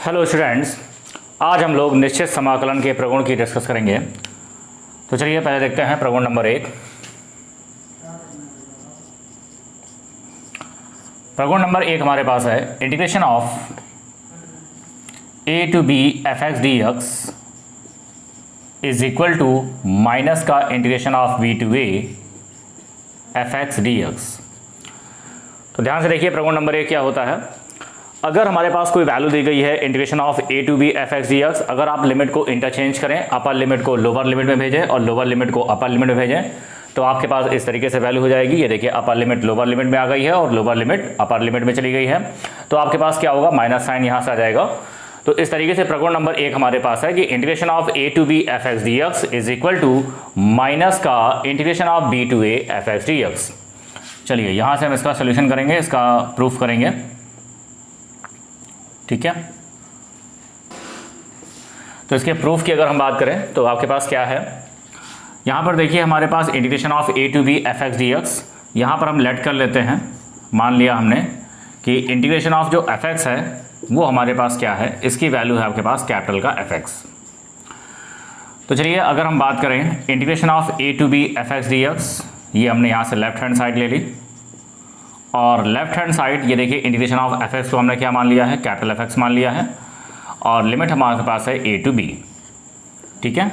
Hello students, आज हम लोग निश्चित समाकलन के प्रगुण की डिस्कस करेंगे। तो चलिए पहले देखते हैं प्रगुण नंबर 1। प्रगुण नंबर 1 हमारे पास है integration of a to b f x d x is equal to minus का integration of b to a f x d x. तो ध्यान से देखिए प्रगुण नंबर 1 क्या होता है। अगर हमारे पास कोई वैल्यू दी गई है integration of a to b f x d x, अगर आप लिमिट को इंटरचेंज करें, अपर लिमिट को लोअर लिमिट में भेजें और लोअर लिमिट को अपर लिमिट में भेजें, तो आपके पास इस तरीके से वैल्यू हो जाएगी। ये देखिए अपर लिमिट लोअर लिमिट में आ गई है और लोअर लिमिट अपर लिमिट में चली गई है, तो आपके पास क्या होगा, माइनस साइन यहाँ से आ जाएगा। तो इस तरीके से प्रगुण नंबर 1 हमारे पास है कि integration of a to b f x d x is equal to minus का integration of b to a f x d x. चलिए यहाँ से हम इसका सोल्यूशन करेंगे, इसका प्रूफ करेंगे, ठीक है। तो इसके प्रूफ की अगर हम बात करें तो आपके पास क्या है, यहाँ पर देखिए हमारे पास integration of a to b f x d x, यहाँ पर हम लेट कर लेते हैं। मान लिया हमने कि इंटीग्रेशन ऑफ जो एफ एक्स है वो हमारे पास क्या है, इसकी वैल्यू है आपके पास कैपिटल का एफ एक्स। तो चलिए अगर हम बात करें integration of a to b f x d x, ये हमने यहाँ से लेफ्ट हैंड साइड ले ली और लेफ्ट हैंड साइड ये देखिए इंटीग्रेशन ऑफ एफ एक्स को हमने क्या मान लिया है, कैपिटल एफ एक्स मान लिया है और लिमिट हमारे पास है a टू b, ठीक है।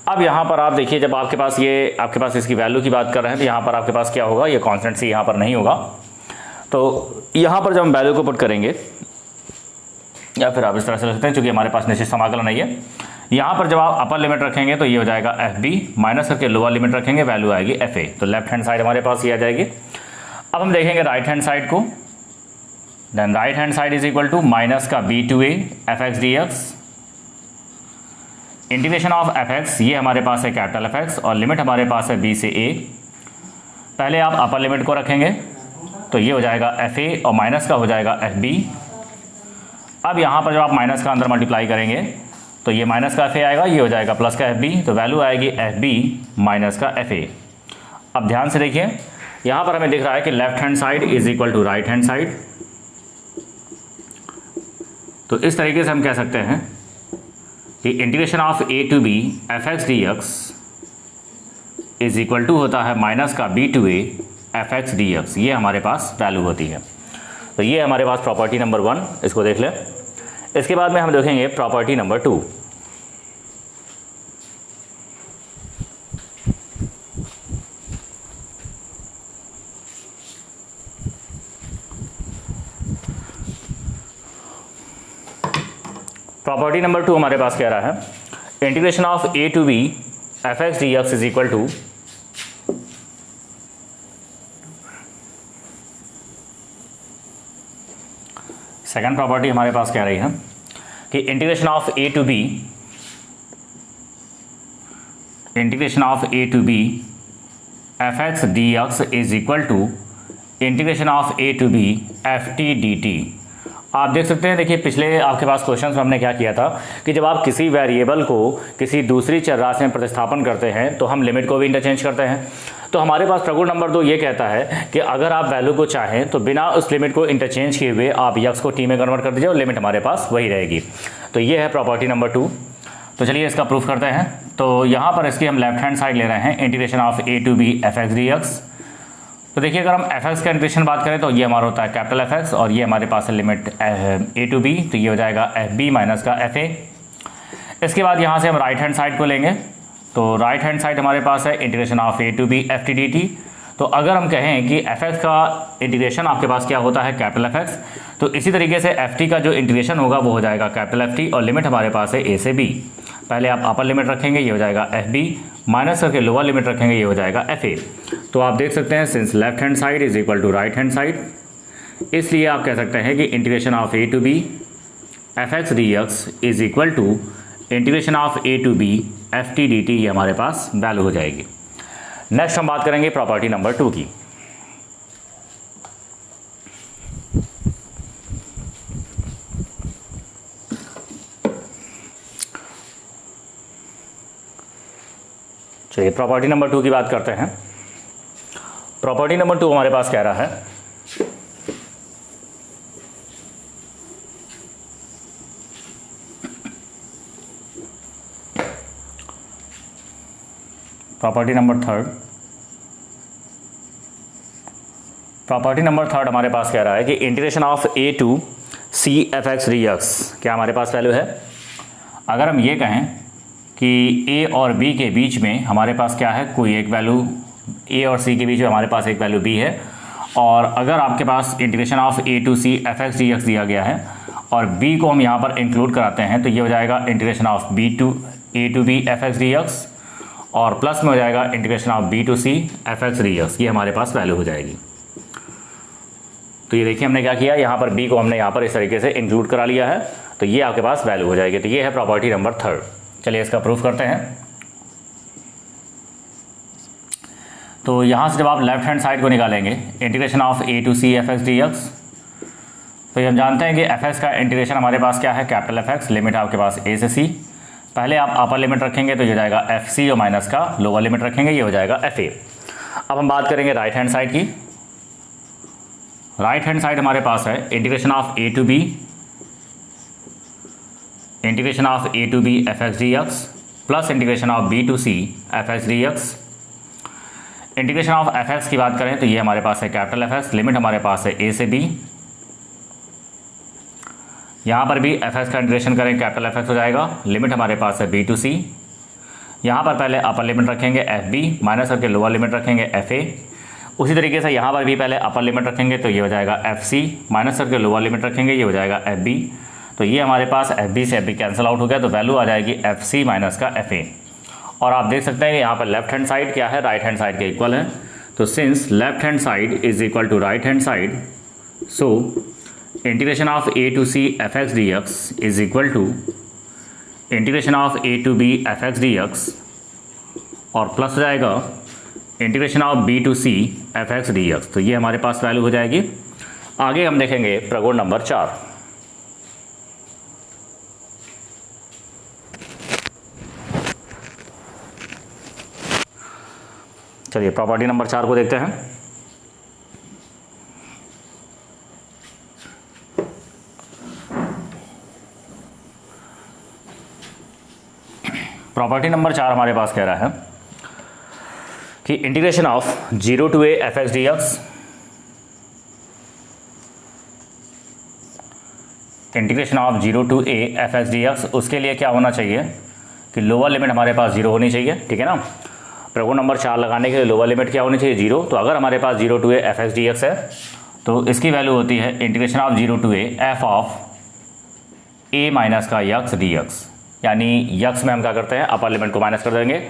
अब यहाँ पर आप देखिए जब आपके पास इसकी वैल्यू की बात कर रहे हैं तो यहाँ पर आपके पास क्या होगा, ये कांस्टेंट सी यहाँ पर नहीं होगा। तो यहाँ पर जब हम वैल्यू को पुट करेंगे या फिर आप इस तरह से लिख सकते हैं, चूँकि हमारे पास निश्चित समाकलन नहीं है, यहाँ पर जब आप अपर लिमिट रखेंगे तो ये हो जाएगा एफ बी, माइनस करके लोअर लिमिट रखेंगे, वैल्यू आएगी एफ ए। तो लेफ्ट हैंड साइड हमारे पास ये आ जाएगी। अब हम देखेंगे राइट हैंड साइड को, then right hand side is equal to minus का b to a f x d x, integration of f x, ये हमारे पास है कैपिटल एफ एक्स और लिमिट हमारे पास है b से a। पहले आप अपर लिमिट को रखेंगे तो ये हो जाएगा एफ ए और माइनस का हो जाएगा एफ बी। अब यहाँ पर जब आप माइनस का अंदर मल्टीप्लाई करेंगे तो ये माइनस का एफ ए आएगा, ये हो जाएगा प्लस का एफ बी, तो वैल्यू आएगी एफ बी माइनस का एफ ए। अब ध्यान से देखिए यहाँ पर हमें दिख रहा है कि left hand side is equal to right hand side. तो इस तरीके से हम कह सकते हैं कि integration of a to b f x d x is equal to होता है माइनस का b to a f x d x, ये हमारे पास वैल्यू होती है। तो ये हमारे पास प्रॉपर्टी नंबर 1, इसको देख लें। इसके बाद में हम देखेंगे प्रॉपर्टी नंबर 2। प्रॉपर्टी नंबर 2 हमारे पास कह रहा है integration of a to b f x d x is equal to second property हमारे पास कह रही है कि integration of a to b f x d x is equal to integration of a to b f t d t. आप देख सकते हैं, देखिए पिछले आपके पास क्वेश्चन में हमने क्या किया था कि जब आप किसी वेरिएबल को किसी दूसरी चर राशि में प्रतिस्थापन करते हैं तो हम लिमिट को भी इंटरचेंज करते हैं। तो हमारे पास प्रगुण नंबर 2 ये कहता है कि अगर आप वैल्यू को चाहें तो बिना उस लिमिट को इंटरचेंज किए हुए आप यक्स को टी में कन्वर्ट कर दीजिए और लिमिट हमारे पास वही रहेगी। तो ये है प्रॉपर्टी नंबर 2। तो चलिए इसका प्रूफ करते हैं। तो यहाँ पर इसकी हम लेफ्ट हैंड साइड ले रहे हैं, integration of a to b f x d x. तो देखिए अगर हम एफ एक्स का इंटीग्रेशन बात करें तो ये हमारा होता है कैपिटल एफ एक्स और ये हमारे पास है लिमिट a टू b, तो ये हो जाएगा एफ बी माइनस का एफ ए। इसके बाद यहाँ से हम राइट हैंड साइड को लेंगे, तो राइट हैंड साइड हमारे पास है integration of a to b f t d t. तो अगर हम कहें कि एफ एक्स का इंटीग्रेशन आपके पास क्या होता है, कैपिटल एफ एक्स, तो इसी तरीके से एफ टी का जो इंटीग्रेशन होगा वो हो जाएगा कैपिटल एफ टी और लिमिट हमारे पास है a से b। पहले आप अपर लिमिट रखेंगे, ये हो जाएगा एफ बी, माइनस करके लोअर लिमिट रखेंगे, ये हो जाएगा एफ ए। तो आप देख सकते हैं since left hand side is equal to right hand side, इसलिए आप कह सकते हैं कि integration of a to b f x d x is equal to integration of a to b f t d t, ये हमारे पास value हो जाएगी। नेक्स्ट हम बात करेंगे प्रॉपर्टी नंबर 2 की। चलिए प्रॉपर्टी नंबर 2 की बात करते हैं। प्रॉपर्टी नंबर 2 हमारे पास कह रहा है प्रॉपर्टी नंबर थर्ड हमारे पास कह रहा है कि integration of a to c f x d x क्या हमारे पास वैल्यू है। अगर हम ये कहें कि ए और बी के बीच में हमारे पास क्या है, कोई एक वैल्यू, ए और सी के बीच में हमारे पास एक वैल्यू बी है, और अगर आपके पास integration of a to c f x d x दिया गया है और बी को हम यहाँ पर इंक्लूड कराते हैं तो ये हो जाएगा integration of b to a to b f x d x, और प्लस में हो जाएगा integration of b to c f x d x. ये हमारे पास वैल्यू हो जाएगी। तो ये देखिए हमने क्या किया, यहाँ पर बी को हमने यहाँ पर इस तरीके से इंक्लूड करा लिया है, तो ये आपके पास वैल्यू हो जाएगी। तो ये है प्रॉपर्टी नंबर थर्ड। चलिए इसका प्रूफ करते हैं। तो यहाँ से जब आप लेफ्ट हैंड साइड को निकालेंगे integration of a to c f x d x, तो ये हम जानते हैं कि एफ एक्स का इंटीग्रेशन हमारे पास क्या है, कैपिटल एफ एक्स, लिमिट आपके पास ए से सी। पहले आप अपर लिमिट रखेंगे तो ये हो जाएगा एफ सी, और माइनस का लोअर लिमिट रखेंगे ये हो जाएगा एफ ए। अब हम बात करेंगे राइट हैंड साइड की। राइट हैंड साइड हमारे पास है integration of a to b, integration of a to b f x d x plus integration of b to c f x d x. Integration of f x की बात करें तो ये हमारे पास है कैपिटल एफ एक्स, लिमिट हमारे पास है ए से बी। यहाँ पर भी एफ एक्स का इंटीग्रेशन करें कैपिटल एफ एक्स हो जाएगा, लिमिट हमारे पास है बी टू सी। यहाँ पर पहले अपर लिमिट रखेंगे एफ बी, माइनस करके लोअर लिमिट रखेंगे एफ ए। उसी तरीके से यहाँ पर भी पहले अपर लिमिट रखेंगे तो ये हो जाएगा एफ सी, माइनस करके लोअर लिमिट रखेंगे ये हो जाएगा एफ बी। तो ये हमारे पास एफ बी से एफ बी कैंसिल आउट हो गया, तो वैल्यू आ जाएगी एफ सी माइनस का एफ ए। और आप देख सकते हैं कि यहाँ पर लेफ्ट हैंड साइड क्या है, राइट हैंड साइड के इक्वल है। तो since left hand side is equal to right hand side, so integration of a to c f x d x is equal to integration of a to b f x d x, और plus हो जाएगा integration of b to c f x d x. तो ये हमारे पास value हो जाएगी। आगे हम देखेंगे प्रगुण नंबर 4। चलिए प्रॉपर्टी नंबर 4 को देखते हैं। प्रॉपर्टी नंबर 4 हमारे पास कह रहा है कि integration of 0 to a f x d x, integration of 0 to a f x d x, उसके लिए क्या होना चाहिए कि लोअर लिमिट हमारे पास 0 होनी चाहिए, ठीक है ना। प्रगुण नंबर 4 लगाने के लिए लोअर लिमिट क्या होनी चाहिए, 0। तो अगर हमारे पास 0 to a f x d x है तो इसकी वैल्यू होती है integration of 0 to a f of a minus का यक्स डी एक्स। यानी यक्स में हम क्या करते हैं, अपर लिमिट को माइनस कर देंगे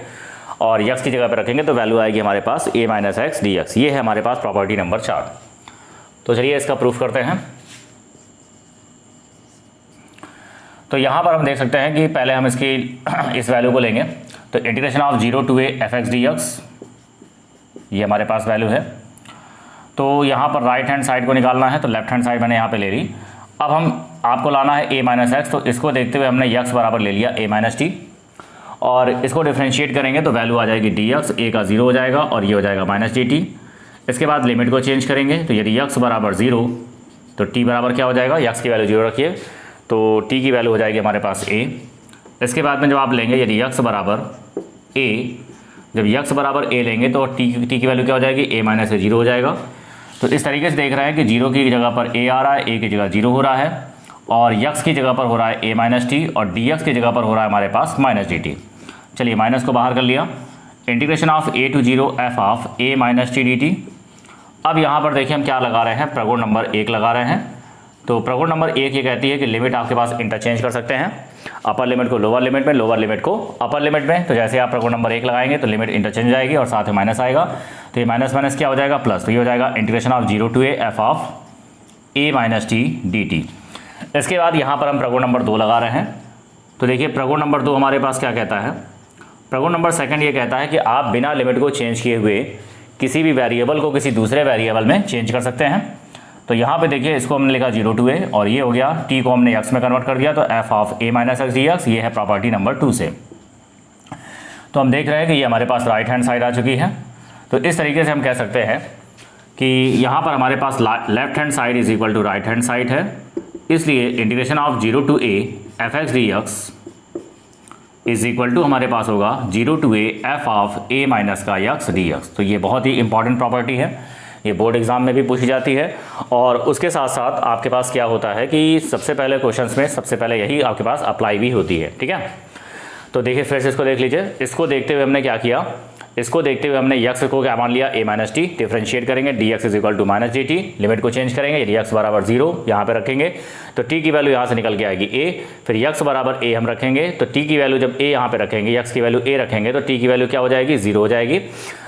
और यक्स की जगह पर रखेंगे तो वैल्यू आएगी हमारे पास ए माइनस एक्स डी एक्स। ये है हमारे पास प्रॉपर्टी नंबर 4। तो चलिए इसका प्रूफ करते हैं। तो यहाँ पर हम देख सकते हैं कि पहले हम इसकी इस वैल्यू को लेंगे, तो integration of 0 to a f x d x, ये हमारे पास वैल्यू है। तो यहाँ पर राइट हैंड साइड को निकालना है तो लेफ्ट हैंड साइड मैंने यहाँ पे ले ली। अब हम आपको लाना है ए माइनस एक्स, तो इसको देखते हुए हमने यक्स बराबर ले लिया ए माइनस टी, और इसको डिफ्रेंशिएट करेंगे तो वैल्यू आ जाएगी डी एक्स, ए का 0 हो जाएगा और ये हो जाएगा माइनस डी टी। इसके बाद लिमिट को चेंज करेंगे तो यदि यक्स बराबर 0 तो टी बराबर क्या हो जाएगा, यक्स की वैल्यू 0 रखिए तो टी की वैल्यू हो जाएगी हमारे पास ए। इसके बाद में जब आप लेंगे यदि यक्स बराबर ए, जब यक्स बराबर ए लेंगे तो टी की वैल्यू क्या हो जाएगी, ए माइनस ए 0 हो जाएगा। तो इस तरीके से देख रहे हैं कि 0 की जगह पर ए आ रहा है, ए की जगह 0 हो रहा है, और यक्स की जगह पर हो रहा है ए माइनस टी, और डी एक्स की जगह पर हो रहा है हमारे पास माइनस डी टी। चलिए माइनस को बाहर कर लिया, integration of a to 0 f of a minus t d t. अब यहाँ पर देखिए हम क्या लगा रहे हैं, प्रगुण नंबर 1 लगा रहे हैं। तो प्रगुण नंबर 1 ये कहती है कि लिमिट आपके पास इंटरचेंज कर सकते हैं, अपर लिमिट को लोअर लिमिट में, लोअर लिमिट को अपर लिमिट में। तो जैसे आप प्रगुण नंबर 1 लगाएंगे तो लिमिट इंटरचेंज आएगी और साथ में माइनस आएगा, तो ये माइनस माइनस क्या हो जाएगा, प्लस। तो ये हो जाएगा integration of 0 to a f of a minus t d t. इसके बाद यहाँ पर हम प्रगुण नंबर 2 लगा रहे हैं। तो देखिए प्रगुण नंबर 2 हमारे पास क्या कहता है, प्रगुण नंबर 2 ये कहता है कि आप बिना लिमिट को चेंज किए हुए किसी भी वेरिएबल को किसी दूसरे वेरिएबल में चेंज कर सकते हैं। तो यहाँ पे देखिए इसको हमने लिखा 0 टू ए, और ये हो गया टी को हमने एक्स में कन्वर्ट कर दिया, तो F of a minus x d x, ये है प्रॉपर्टी नंबर 2 से। तो हम देख रहे हैं कि ये हमारे पास राइट हैंड साइड आ चुकी है। तो इस तरीके से हम कह सकते हैं कि यहाँ पर हमारे पास left hand side is equal to right hand side है, इसलिए integration of 0 to a f x d x is equal to हमारे पास होगा 0 to a f of a माइनस का x dx। तो ये बहुत ही इंपॉर्टेंट प्रॉपर्टी है, ये बोर्ड एग्जाम में भी पूछी जाती है। और उसके साथ साथ आपके पास क्या होता है कि सबसे पहले क्वेश्चंस में सबसे पहले यही आपके पास अप्लाई भी होती है, ठीक है। तो देखिए फिर से इसको देख लीजिए, इसको देखते हुए हमने क्या किया, इसको देखते हुए हमने x को क्या मान लिया, a माइनस टी, डिफ्रेंशिएट करेंगे dx is equal to minus d t, limit को चेंज करेंगे, यदि x बराबर 0 यहाँ पे रखेंगे तो t की वैल्यू यहाँ से निकल के आएगी a, फिर x बराबर a हम रखेंगे तो t की वैल्यू जब a यहाँ पे रखेंगे, x की वैल्यू a रखेंगे तो t की वैल्यू क्या हो जाएगी, 0 हो जाएगी।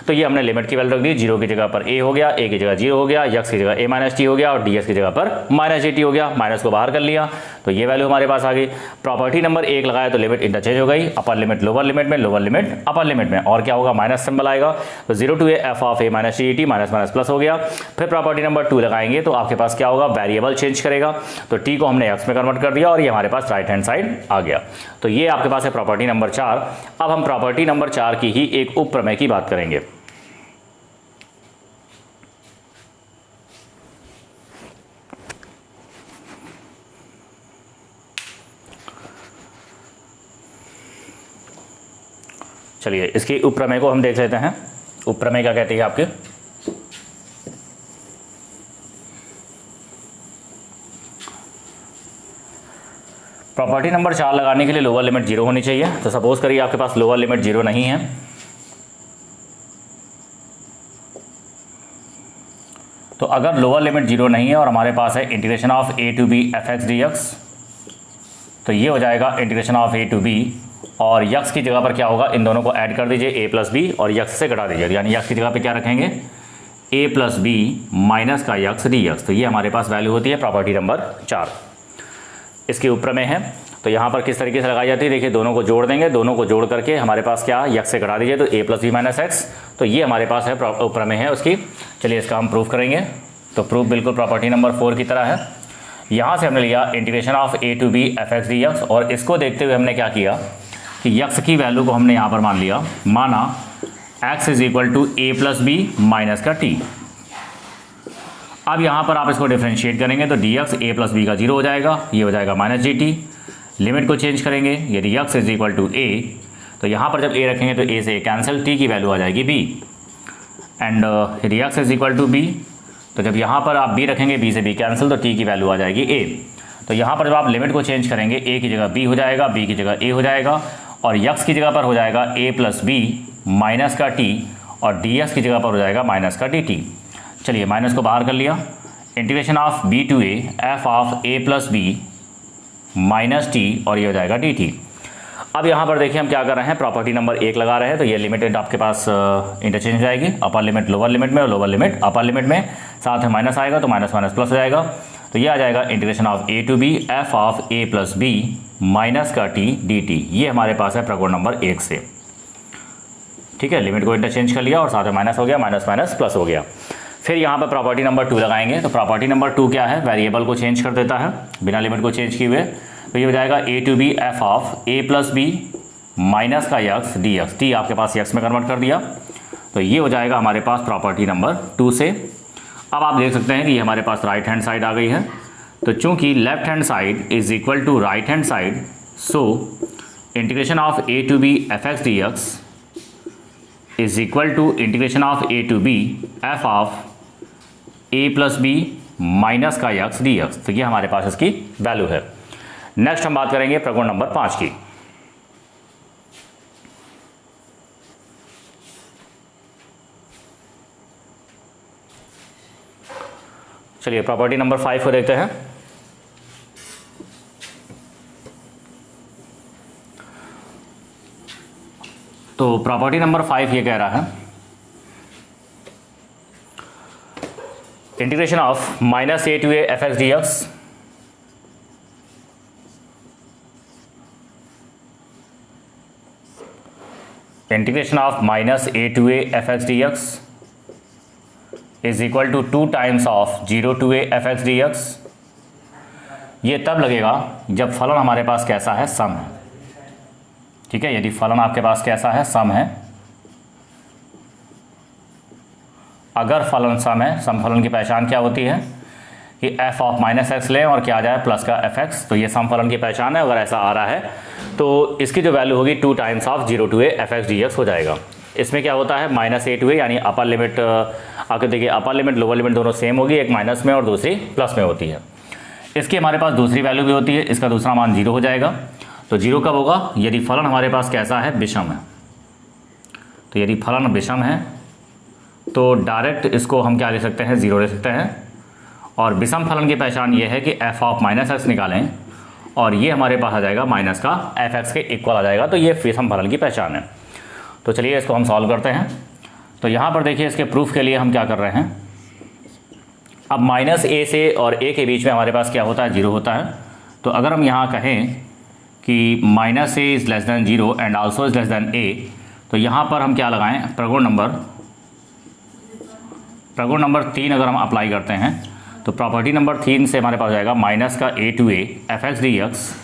तो ये हमने लिमिट की वैल्यू रख दी, 0 की जगह पर a हो गया, a की जगह 0 हो गया, x की जगह a माइनस टी हो गया और ds की जगह पर माइनस डी टी हो गया, माइनस को बाहर कर लिया तो ये वैल्यू हमारे पास आ गई। प्रॉपर्टी नंबर 1 लगाया तो लिमिट इंटरचेंज हो गई, अपर लिमिट लोअर लिमिट में, लोअर लिमिट अपर लिमिट में, और क्या होगा, माइनस सिंबल आएगा तो 0 to a f of a minus d T, minus minus plus हो गया। फिर प्रॉपर्टी नंबर 2 लगाएंगे तो आपके पास क्या होगा, वेरिएबल चेंज करेगा, तो t को हमने x में कन्वर्ट कर दिया और ये हमारे पास राइट हैंड साइड आ गया। तो ये आपके पास है प्रॉपर्टी नंबर 4। अब हम प्रॉपर्टी नंबर 4 की ही एक उप प्रमेय की बात करेंगे। चलिए इसकी उप प्रमेय को हम देख लेते हैं। उप प्रमेय क्या कहती है आपके, प्रॉपर्टी नंबर 4 लगाने के लिए लोअर लिमिट 0 होनी चाहिए। तो सपोज करिए आपके पास लोअर लिमिट 0 नहीं है, तो अगर लोअर लिमिट 0 नहीं है और हमारे पास है integration of a to b f x d x, तो ये हो जाएगा integration of a to b, और यक्स की जगह पर क्या होगा, इन दोनों को ऐड कर दीजिए a प्लस बी और यक्स से घटा दीजिए, यानी यक्स की जगह पे क्या रखेंगे, a प्लस बी माइनस का यक्स डी एक्स। तो ये हमारे पास वैल्यू होती है प्रॉपर्टी नंबर 4। इसके ऊपर में है तो यहाँ पर किस तरीके से लगाई जाती है, देखिए दोनों को जोड़ देंगे, दोनों को जोड़ करके हमारे पास क्या, यक्स से घटा दीजिए तो a plus b minus x. तो ये हमारे पास है ऊपर में है उसकी। चलिए इसका हम प्रूफ करेंगे। तो प्रूफ बिल्कुल प्रॉपर्टी नंबर 4 की तरह है। यहाँ से हमने लिया integration of a to b f x d x, और इसको देखते हुए हमने क्या किया कि यक्स की वैल्यू को हमने यहाँ पर मान लिया, माना x is equal to a plus b minus का t। अब यहाँ पर आप इसको डिफ्रेंशिएट करेंगे तो dx a प्लस बी का 0 हो जाएगा, ये हो जाएगा माइनस डी टी। लिमिट को चेंज करेंगे, यदि x is equal to a, तो यहाँ पर जब a रखेंगे तो a से कैंसिल, t की वैल्यू आ जाएगी b, एंड यदि x is equal to b, तो जब यहाँ पर आप b रखेंगे, b से b कैंसिल, तो t की वैल्यू आ जाएगी a। तो यहाँ पर जब आप लिमिट को चेंज करेंगे, a की जगह b हो जाएगा, b की जगह a हो जाएगा, और x की जगह पर हो जाएगा a प्लस बी माइनस का t, और dx की जगह पर हो जाएगा माइनस का dt। चलिए माइनस को बाहर कर लिया, integration of b to a f of a plus b minus t, और ये हो जाएगा dt। अब यहाँ पर देखिए हम क्या कर रहे हैं, प्रॉपर्टी नंबर 1 लगा रहे हैं। तो ये लिमिट आपके पास इंटरचेंज हो जाएगी, अपर लिमिट लोअर लिमिट में और लोअर लिमिट अपर लिमिट में, साथ में माइनस आएगा तो माइनस माइनस प्लस हो जाएगा। तो ये आ जाएगा integration of a to b f of a plus b minus का t dt। ये हमारे पास है प्रकरण नंबर 1 से, ठीक है। लिमिट को इंटरचेंज कर लिया और साथ में माइनस हो गया, माइनस माइनस प्लस हो गया। फिर यहाँ पर प्रॉपर्टी नंबर 2 लगाएंगे। तो प्रॉपर्टी नंबर 2 क्या है, वेरिएबल को चेंज कर देता है बिना लिमिट को चेंज किए हुए। तो ये हो जाएगा a to b f of a plus b minus का यक्स डी एक्स, टी आपके पास यक्स में कन्वर्ट कर दिया। तो ये हो जाएगा हमारे पास प्रॉपर्टी नंबर 2 से। अब आप देख सकते हैं कि ये हमारे पास राइट हैंड साइड आ गई है। तो चूंकि left hand side is equal to right hand side, so integration of a to b f x d x is equal to integration of a to b f of a plus b minus का x d x. तो ये हमारे पास इसकी value है। Next हम बात करेंगे प्रकरण नंबर 5 की। चलिए प्रॉपर्टी नंबर 5 को देखते हैं। तो प्रॉपर्टी नंबर 5 ये कह रहा है integration of minus a to a f x d x integration of minus a to a f x d x is equal to 2 times of 0 to a f x d x. ये तब लगेगा जब फलन हमारे पास कैसा है, सम है, ठीक है। यदि फलन आपके पास कैसा है, सम है। अगर फलन सम है, सम फलन की पहचान क्या होती है कि एफ ऑफ माइनस एक्स लें और क्या आ जाए प्लस का एफ एक्स। तो ये सम फलन की पहचान है। अगर ऐसा आ रहा है तो इसकी जो वैल्यू होगी 2 times of 0 to a f x d x हो जाएगा। इसमें क्या होता है -a to a, यानी अपर लिमिट आपके देखिए अपर लिमिट लोअर लिमिट दोनों सेम होगी, एक माइनस में और दूसरी प्लस में होती है। इसकी हमारे पास दूसरी वैल्यू भी होती है, इसका दूसरा मान 0 हो जाएगा। तो 0 कब होगा? यदि फलन हमारे पास कैसा है? विषम है। तो यदि फलन विषम है तो डायरेक्ट इसको हम क्या ले सकते हैं? 0 ले सकते हैं। और विषम फलन की पहचान ये है कि एफ ऑफ माइनस एक्स निकालें और ये हमारे पास आ जाएगा माइनस का एफ एक्स के इक्वल आ जाएगा। तो ये विषम फलन की पहचान है। तो चलिए इसको हम सॉल्व करते हैं। तो यहाँ पर देखिए इसके प्रूफ के लिए हम क्या कर रहे हैं, अब -a से और a के बीच में हमारे पास क्या होता है? 0 होता है। तो अगर हम यहाँ कहें कि -a is less than 0 and also is less than a, तो यहाँ पर हम क्या लगाएं? प्रगुण नंबर 3 अगर हम अप्लाई करते हैं तो प्रॉपर्टी नंबर 3 से हमारे पास जाएगा माइनस का a to a f x d x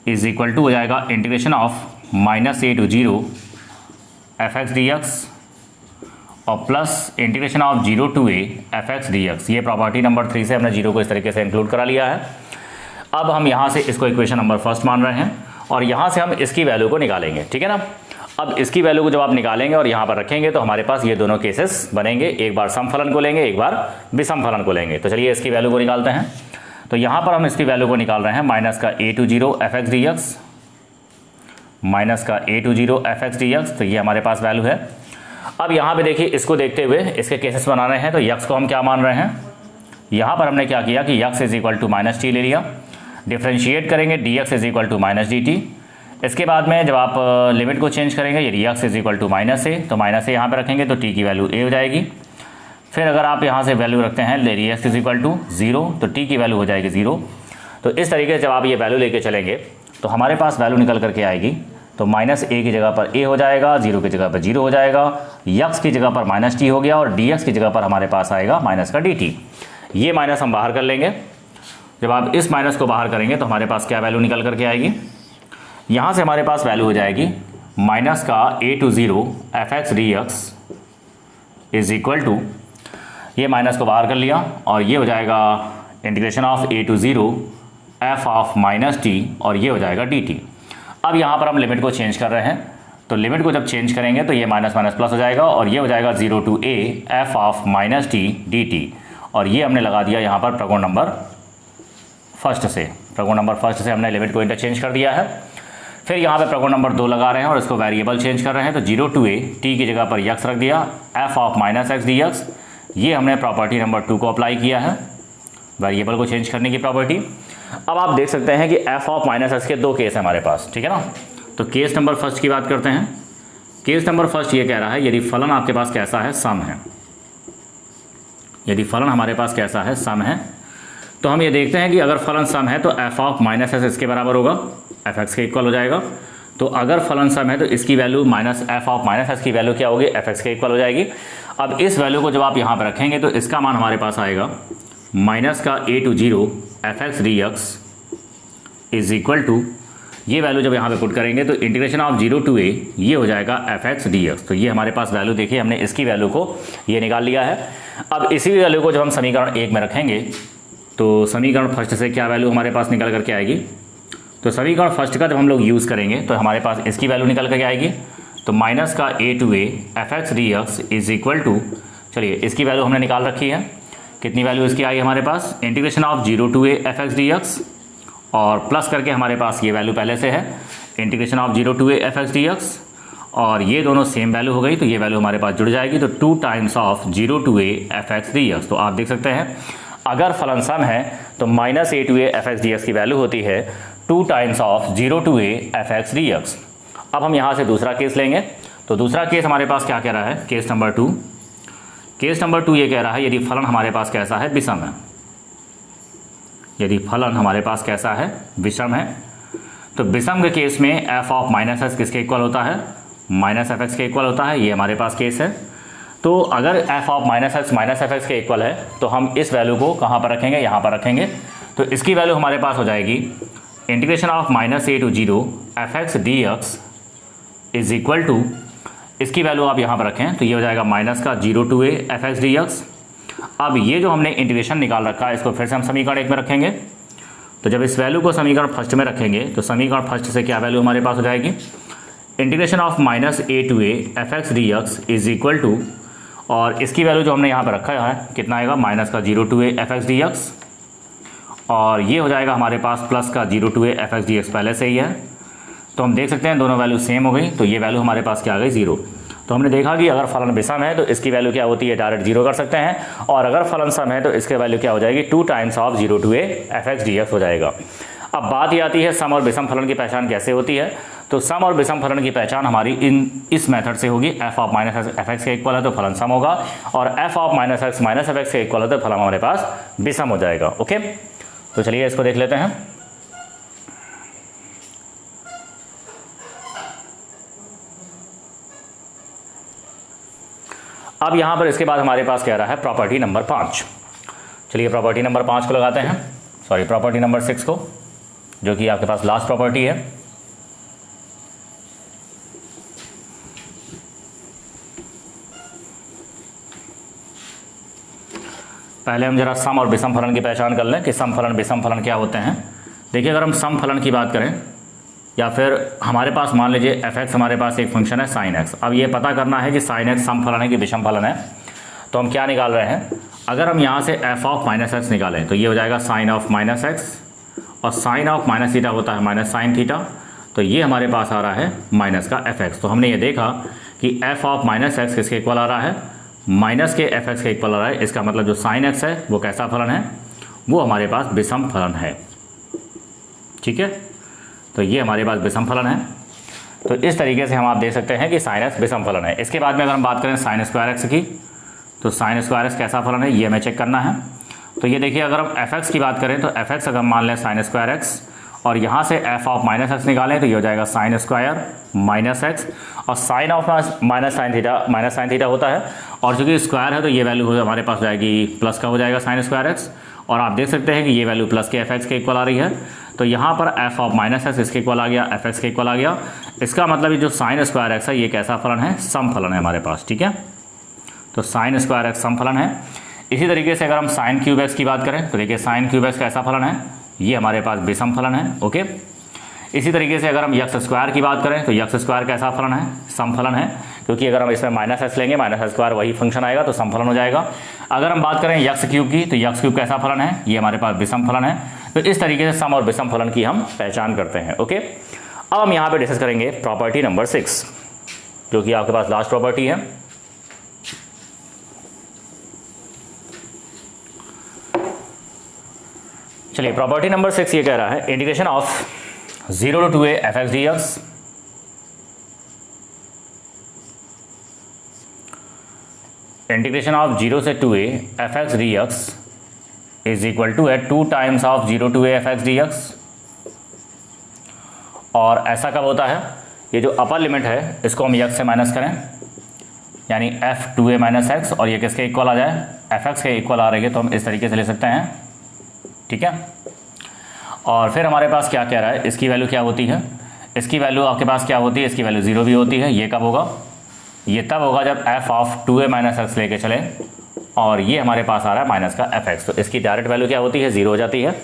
is equal to हो जाएगा integration of -a to 0 f x d x और plus integration of 0 to a f x d x. ये प्रॉपर्टी नंबर 3 से हमने 0 को इस तरीके से इंक्लूड करा लिया है। अब हम यहाँ से इसको इक्वेशन नंबर फर्स्ट मान रहे हैं और यहाँ से हम इसकी वैल्यू को निकालेंगे, ठीक है ना। अब इसकी वैल्यू को जब आप निकालेंगे और यहाँ पर रखेंगे तो हमारे पास ये दोनों केसेस बनेंगे, एक बार सम फलन को लेंगे, एक बार विषम फलन को लेंगे। तो चलिए इसकी वैल्यू को निकालते हैं। तो यहाँ पर हम इसकी वैल्यू को निकाल रहे हैं माइनस का a to 0 f x d x, minus का a to 0 f x d x. तो ये हमारे पास वैल्यू है। अब यहाँ पे देखिए इसको देखते हुए इसके केसेस बना रहे हैं। तो यक्स को हम क्या मान रहे हैं? यहाँ पर हमने क्या किया कि x is equal to minus t ले लिया, डिफ्रेंशिएट करेंगे d x is equal to minus d t. इसके बाद में जब आप लिमिट को चेंज करेंगे, यदि x is equal to minus a तो माइनस ए यहाँ पर रखेंगे तो टी की वैल्यू ए हो जाएगी। फिर अगर आप यहाँ से वैल्यू रखते हैं यदि एक्स इज इक्वल टू 0 तो टी की वैल्यू हो जाएगी 0। तो इस तरीके से जब आप ये वैल्यू लेके चलेंगे तो हमारे पास वैल्यू निकल करके आएगी। तो माइनस ए की जगह पर ए हो जाएगा, 0 की जगह पर 0 हो जाएगा, यक्स की जगह पर माइनस टी हो गया और डी एक्स की जगह पर हमारे पास आएगा माइनस का डी टी। ये माइनस हम बाहर कर लेंगे। जब आप इस माइनस को बाहर करेंगे तो हमारे पास क्या वैल्यू निकल करके आएगी? यहाँ से हमारे पास वैल्यू हो जाएगी माइनस का a to 0 f x d x is equal to, ये माइनस को बाहर कर लिया और ये हो जाएगा integration of a to 0 f of minus t और ये हो जाएगा डी टी। अब यहाँ पर हम लिमिट को चेंज कर रहे हैं। तो लिमिट को जब चेंज करेंगे तो ये माइनस माइनस प्लस हो जाएगा और ये हो जाएगा 0 to a F of minus t d T. और ये हमने लगा दिया यहाँ पर प्रगुण नंबर फर्स्ट से हमने लिमिट को इंटरचेंज कर दिया है। फिर यहाँ पे प्रगुण नंबर 2 लगा रहे हैं और इसको वेरिएबल चेंज कर रहे हैं। तो 0 to a टी की जगह पर यक्स रख दिया, F of minus x d x. ये हमने प्रॉपर्टी नंबर 2 को अप्लाई किया है, वेरिएबल को चेंज करने की प्रॉपर्टी। अब आप देख सकते हैं कि एफ ऑफ माइनस एक्स के 2 केस हैं हमारे पास, ठीक है ना। तो केस नंबर फर्स्ट की बात करते हैं। केस नंबर फर्स्ट ये कह रहा है यदि फलन आपके पास कैसा है? सम है। यदि फलन हमारे पास कैसा है? सम है। तो हम ये देखते हैं कि अगर फलन सम है तो एफ ऑफ माइनस एक्स इसके बराबर होगा, एफ एक्स के इक्वल हो जाएगा। तो अगर फलन सम है तो इसकी value minus F of minus x की वैल्यू क्या होगी? एफ एक्स के इक्वल हो जाएगी। अब इस वैल्यू को जब आप यहाँ पर रखेंगे तो इसका मान हमारे पास आएगा माइनस का a to 0 f x d x is equal to, ये वैल्यू जब यहाँ पे पुट करेंगे तो इंटीग्रेशन ऑफ 0 to a ये हो जाएगा एफ एक्स डी एक्स। तो ये हमारे पास वैल्यू देखिए हमने इसकी वैल्यू को ये निकाल लिया है। अब इसी वैल्यू को जब हम समीकरण 1 में रखेंगे तो समीकरण फर्स्ट से क्या वैल्यू हमारे पास निकल करके आएगी? तो समीकरण फर्स्ट का जब हम लोग यूज़ करेंगे तो हमारे पास इसकी वैल्यू निकल करके आएगी। तो माइनस का a to a f x d x is equal to, चलिए इसकी वैल्यू हमने निकाल रखी है। कितनी वैल्यू इसकी आई हमारे पास? Integration of 0 to a f x d x और प्लस करके हमारे पास ये वैल्यू पहले से है integration of 0 to a f x d x और ये दोनों सेम वैल्यू हो गई तो ये वैल्यू हमारे पास जुड़ जाएगी। तो 2 times of 0 to a f x d x. तो आप देख सकते हैं अगर फलन सम है तो minus a to a f x d x की वैल्यू होती है 2 times of 0 to a f x d x. अब हम यहाँ से दूसरा केस लेंगे। तो दूसरा केस हमारे पास क्या कह रहा है? Case number 2। केस नंबर 2 ये कह रहा है यदि फलन हमारे पास कैसा है? विषम है। यदि फलन हमारे पास कैसा है? विषम है। तो विषम के केस में एफ ऑफ माइनस एक्स किसके इक्वल होता है? माइनस एफ एक्स के इक्वल होता है। ये हमारे पास केस है। तो अगर F of minus F x के इक्वल है तो हम इस वैल्यू को कहाँ पर रखेंगे? यहाँ पर रखेंगे। तो इसकी वैल्यू हमारे पास हो जाएगी integration of minus a to 0 f x d x is equal to, इसकी वैल्यू आप यहाँ पर रखें तो ये हो जाएगा माइनस का 0 to a f x d x अब ये जो हमने इंटीग्रेशन निकाल रखा है इसको फिर से हम समीकरण 1 में रखेंगे। तो जब इस वैल्यू को समीकरण फर्स्ट में रखेंगे तो समीकरण फर्स्ट से क्या वैल्यू हमारे पास हो जाएगी, integration of minus a to a f x d x is equal to, और इसकी वैल्यू जो हमने यहाँ पर रखा है कितना आएगा, माइनस का 0 to a f x d x, और ये हो जाएगा हमारे पास प्लस का 0 to a f x d x पहले से ही है। तो हम देख सकते हैं दोनों वैल्यू सेम हो गई, तो ये वैल्यू हमारे पास क्या आ गई 0। तो हमने देखा कि अगर फलन विषम है तो इसकी वैल्यू क्या होती है, डायरेक्ट 0 कर सकते हैं, और अगर फलन सम है तो इसके वैल्यू क्या हो जाएगी 2 times of 0 to a f x d x हो जाएगा। अब बात ये आती है सम और विषम फलन की पहचान कैसे होती है। तो सम और विषम फलन की पहचान हमारी इस मेथड से होगी, F of minus F x के इक्वल है तो फलन सम होगा, और F of minus x minus F x के इक्वल है तो फलन हमारे पास विषम हो जाएगा। ओके, तो चलिए इसको देख लेते हैं। अब यहाँ पर इसके बाद हमारे पास कह रहा है प्रॉपर्टी नंबर 5। चलिए प्रॉपर्टी नंबर 5 को लगाते हैं, सॉरी प्रॉपर्टी नंबर 6 को, जो कि आपके पास लास्ट प्रॉपर्टी है। पहले हम जरा सम और विषम फलन की पहचान कर लें कि सम फलन विषम फलन क्या होते हैं। देखिए अगर हम सम फलन की बात करें, या फिर हमारे पास मान लीजिए एफ एक्स हमारे पास एक फंक्शन है साइन एक्स। अब ये पता करना है कि साइन एक्स सम फलन है कि विषम फलन है। तो हम क्या निकाल रहे हैं, अगर हम यहाँ से एफ ऑफ माइनस एक्स निकालें तो ये हो जाएगा साइन ऑफ माइनस एक्स, और साइन ऑफ माइनस थीटा होता है माइनस साइन थीटा, तो ये हमारे पास आ रहा है माइनस का एफ एक्स। तो हमने ये देखा कि एफ ऑफ माइनस एक्स किसके इक्वल आ रहा है, माइनस के एफ एक्स के इक्वल आ रहा है। इसका मतलब जो साइन एक्स है वो कैसा फलन है, वो हमारे पास विषम फलन है। ठीक है, तो ये हमारे पास विषम फलन है। तो इस तरीके से हम आप देख सकते हैं कि साइन एक्स विषम फलन है। इसके बाद में अगर हम बात करें साइन स्क्वायर एक्स की, तो साइन स्क्वायर एक्स कैसा फलन है ये हमें चेक करना है। तो ये देखिए अगर हम एफ एक्स की बात करें तो एफ एक्स अगर हम मान लें साइन स्क्वायर एक्स, और यहाँ से एफ ऑफ माइनस एक्स निकालें तो ये हो जाएगा साइन स्क्वायर माइनस एक्स, और sine of minus sine theta होता है, और चूँकि स्क्वायर है तो ये वैल्यू हमारे पास जाएगी प्लस का हो जाएगा साइन स्क्वायर एक्स, और आप देख सकते हैं कि ये वैल्यू प्लस के एफ एक्स के इक्वल आ रही है। तो यहाँ पर एफ ऑफ माइनस एक्स इसके इक्वल आ गया, एफ एक्स के इक्वल आ गया। इसका मतलब ये जो साइन स्क्वायर एक्स है ये कैसा फलन है, सम फलन है हमारे पास। ठीक है, तो साइन स्क्वायर एक्स सम फलन है। इसी तरीके से अगर हम साइन क्यूब एक्स की बात करें तो देखिए साइन क्यूब एक्स कैसा फलन है, ये हमारे पास विषम फलन है। ओके, इसी तरीके से अगर हम यक्स स्क्वायर की बात करें तो यक्स स्क्वायर कैसा फलन है, सम फलन है, क्योंकि अगर हम इसमें माइनस एक्स लेंगे माइनस एक्स स्क्वायर वही फंक्शन आएगा तो सम फलन हो जाएगा। अगर हम बात करें यक्स क्यूब की तो यक्स क्यूब कैसा फलन है, ये हमारे पास विषम फलन है। तो इस तरीके से सम और विषम फलन की हम पहचान करते हैं। ओके, अब हम यहाँ पे डिस्कस करेंगे प्रॉपर्टी नंबर 6, जो कि आपके पास लास्ट प्रॉपर्टी है। चलिए प्रॉपर्टी नंबर 6 ये कह रहा है integration of 0 to a f x d x integration of 0 से 2a f x d x is equal to है 2 times of 0 to a f x d x. और ऐसा कब होता है, ये जो अपर लिमिट है इसको हम यक्स से माइनस करें, यानी एफ 2a माइनस एक्स, और ये किसके इक्वल आ जाए, एफ एक्स के इक्वल आ रही है, तो हम इस तरीके से ले सकते हैं। ठीक है, और फिर हमारे पास क्या कह रहा है, इसकी वैल्यू क्या होती है, इसकी वैल्यू आपके पास क्या होती है, इसकी वैल्यू 0 भी होती है। ये कब होगा, ये तब होगा जब F of 2a minus x लेके चले, और ये हमारे पास आ रहा है माइनस का एफ एक्स, तो इसकी डायरेक्ट वैल्यू क्या होती है, 0 हो जाती है।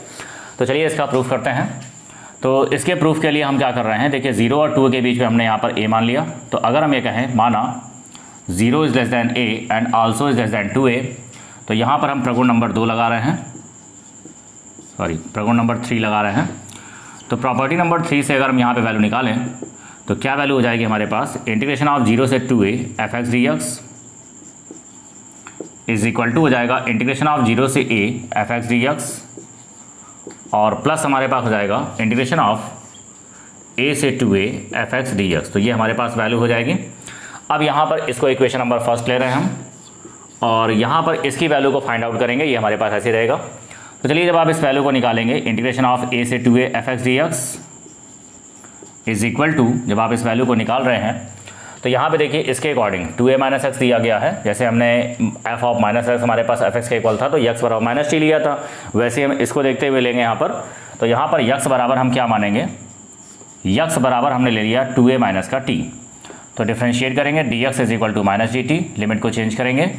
तो चलिए इसका प्रूफ करते हैं। तो इसके प्रूफ के लिए हम क्या कर रहे हैं, देखिए 0 और 2 के बीच में हमने यहाँ पर a मान लिया। तो अगर हम ये कहें माना 0 is less than a and also is less than 2a, तो यहाँ पर हम प्रगुण नंबर 2 लगा रहे हैं, सॉरी प्रगुण नंबर 3 लगा रहे हैं। तो प्रॉपर्टी नंबर 3 से अगर हम यहाँ पे वैल्यू निकालें तो क्या वैल्यू हो जाएगी हमारे पास, इंटीग्रेशन ऑफ 0 से 2a f x d x is equal to हो जाएगा इंटीग्रेशन ऑफ 0 से a f x d x, और प्लस हमारे पास हो जाएगा इंटीग्रेशन ऑफ a से 2a f x d x. तो ये हमारे पास वैल्यू हो जाएगी। अब यहाँ पर इसको इक्वेशन नंबर फर्स्ट ले रहे हैं हम, और यहाँ पर इसकी वैल्यू को फाइंड आउट करेंगे, ये हमारे पास ऐसे रहेगा। तो चलिए जब आप इस वैल्यू को निकालेंगे इंटीग्रेशन ऑफ a से 2a f x d x is equal to, जब आप इस वैल्यू को निकाल रहे हैं तो यहाँ पे देखिए इसके अकॉर्डिंग 2a माइनस एक्स दिया गया है। जैसे हमने एफ ऑफ माइनस एक्स हमारे पास एफ एक्स के इक्वल था तो यक्स बराबर माइनस टी लिया था, वैसे हम इसको देखते हुए लेंगे यहाँ पर। तो यहाँ पर यक्स बराबर हम क्या मानेंगे, यक्स बराबर हमने ले लिया 2a माइनस का t। तो डिफ्रेंशिएट करेंगे, d x is equal to minus d t, limit को चेंज करेंगे,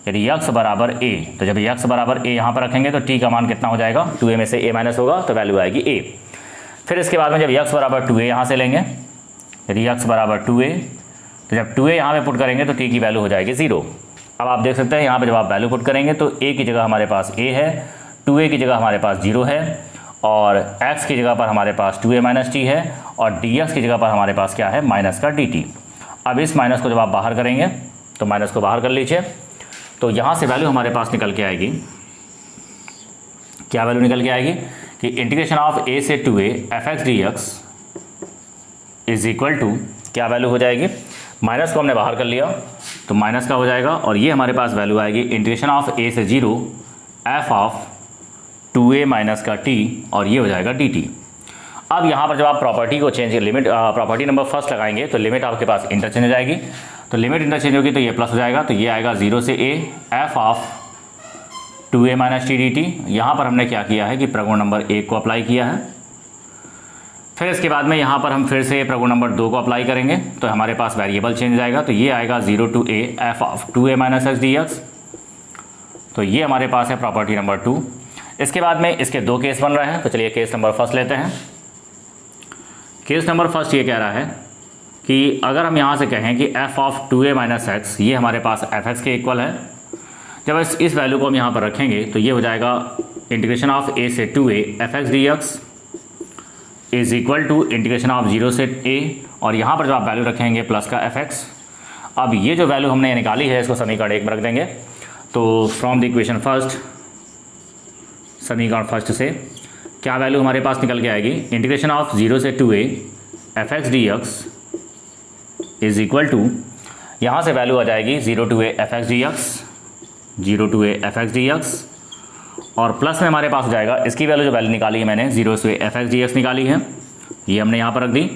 यदि x बराबर a, तो जब x बराबर a यहाँ पर रखेंगे तो t का मान कितना हो जाएगा, 2a में से a माइनस होगा तो वैल्यू आएगी a। फिर इसके बाद में जब x बराबर 2a यहाँ से लेंगे, यदि x बराबर 2a, तो जब 2a यहाँ पे पुट करेंगे तो t की वैल्यू हो जाएगी 0। अब आप देख सकते हैं यहाँ पे जब आप वैल्यू पुट करेंगे तो a की जगह हमारे पास a है, 2a की जगह हमारे पास 0 है, और x की जगह पर हमारे पास 2a माइनस टी है, और dx की जगह पर हमारे पास क्या है, माइनस का dt। अब इस माइनस को जब आप बाहर करेंगे तो माइनस को बाहर कर लीजिए, तो यहाँ से वैल्यू हमारे पास निकल के आएगी, क्या वैल्यू निकल के आएगी कि इंटीग्रेशन ऑफ a से 2a fx dx is equal to, क्या वैल्यू हो जाएगी, माइनस को हमने बाहर कर लिया तो माइनस का हो जाएगा, और ये हमारे पास वैल्यू आएगी इंटीग्रेशन ऑफ a से 0 f ऑफ 2a माइनस का t, और ये हो जाएगा dt। अब यहाँ पर जब आप प्रॉपर्टी को change, limit property number first लगाएंगे तो लिमिट आपके पास इंटरचेंज हो जाएगी, तो लिमिट इंटरचेंज होगी तो ये प्लस हो जाएगा, तो ये आएगा 0 से a f of 2a minus T dt। यहाँ पर हमने क्या किया है कि प्रगुण नंबर 1 को अप्लाई किया है। फिर इसके बाद में यहाँ पर हम फिर से प्रगुण नंबर 2 को अप्लाई करेंगे तो हमारे पास वेरिएबल चेंज हो जाएगा, तो ये आएगा 0 to a f of 2a minus x dx। तो ये हमारे पास है प्रॉपर्टी नंबर 2। इसके बाद में इसके दो केस बन रहे हैं, तो चलिए केस नंबर फर्स्ट लेते हैं। केस नंबर फर्स्ट ये कह रहा है कि अगर हम यहाँ से कहें कि f of 2a minus x, ये हमारे पास fx के इक्वल है, जब इस वैल्यू को हम यहाँ पर रखेंगे तो ये हो जाएगा इंटीग्रेशन ऑफ a से 2a fx dx is equal to integration of 0 से a, और यहाँ पर जब आप वैल्यू रखेंगे प्लस का fx। अब ये जो वैल्यू हमने निकाली है इसको समीकरण 1 में रख देंगे, तो फ्रॉम द इक्वेशन फर्स्ट, समीकरण फर्स्ट से क्या वैल्यू हमारे पास निकल के आएगी, इंटीग्रेशन ऑफ 0 से 2a fx dx is equal to, यहाँ से वैल्यू आ जाएगी 0 to a fx dx, 0 to a fx dx, और प्लस में हमारे पास हो जाएगा इसकी वैल्यू, जो वैल्यू निकाली है मैंने 0 से fx dx निकाली है, ये हमने यहाँ पर रख दी,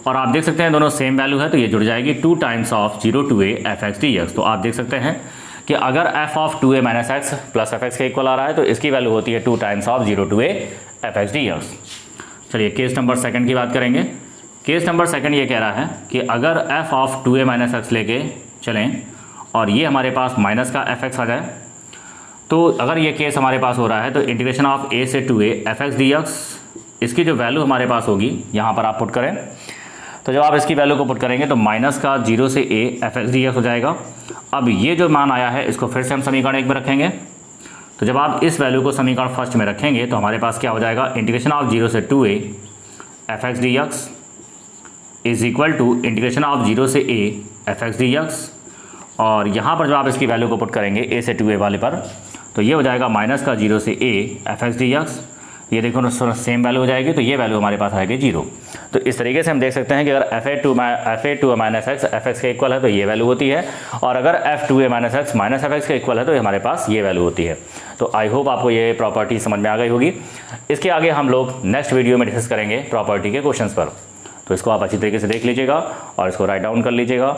और आप देख सकते हैं दोनों सेम वैल्यू है तो ये जुड़ जाएगी 2 times of 0 to a fx dx। तो आप देख सकते हैं कि अगर f of 2a minus x plus fx के इक्वल आ रहा है तो इसकी वैल्यू होती है 2 times of 0 to a fx dx। चलिए केस नंबर सेकंड की बात करेंगे। केस नंबर सेकंड ये कह रहा है कि अगर f of 2a minus x लेके चलें और ये हमारे पास माइनस का fx आ जाए, तो अगर ये केस हमारे पास हो रहा है तो इंटीग्रेशन ऑफ a से 2a fx dx, इसकी जो वैल्यू हमारे पास होगी यहाँ पर आप पुट करें, तो जब आप इसकी वैल्यू को पुट करेंगे तो माइनस का 0 से a fx dx हो जाएगा। अब ये जो मान आया है इसको फिर से हम समीकरण 1 में रखेंगे, तो जब आप इस वैल्यू को समीकरण फर्स्ट में रखेंगे तो हमारे पास क्या हो जाएगा, इंटीग्रेशन ऑफ 0 से 2a fx dx is equal to integration of 0 से a fx dx, और यहाँ पर जब आप इसकी वैल्यू को पुट करेंगे a से 2a वाले पर, तो ये हो जाएगा माइनस का 0 से a fx dx, ये देखो सेम वैल्यू हो जाएगी, तो ये वैल्यू हमारे पास आएगी 0। तो इस तरीके से हम देख सकते हैं कि अगर fa2 माइनस एक्स fx के इक्वल है तो ये वैल्यू होती है, और अगर f2a minus x minus fx के इक्वल है तो हमारे पास ये वैल्यू होती है। तो आई होप आपको ये प्रॉपर्टी समझ में आ गई होगी। इसके आगे हम लोग नेक्स्ट वीडियो में डिस्कस करेंगे प्रॉपर्टी के क्वेश्चंस पर, तो इसको आप अच्छी तरीके से देख लीजिएगा और इसको राइट डाउन कर लीजिएगा।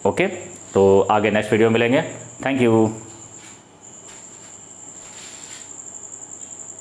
ओके, तो आगे नेक्स्ट वीडियो मिलेंगे। Thank you.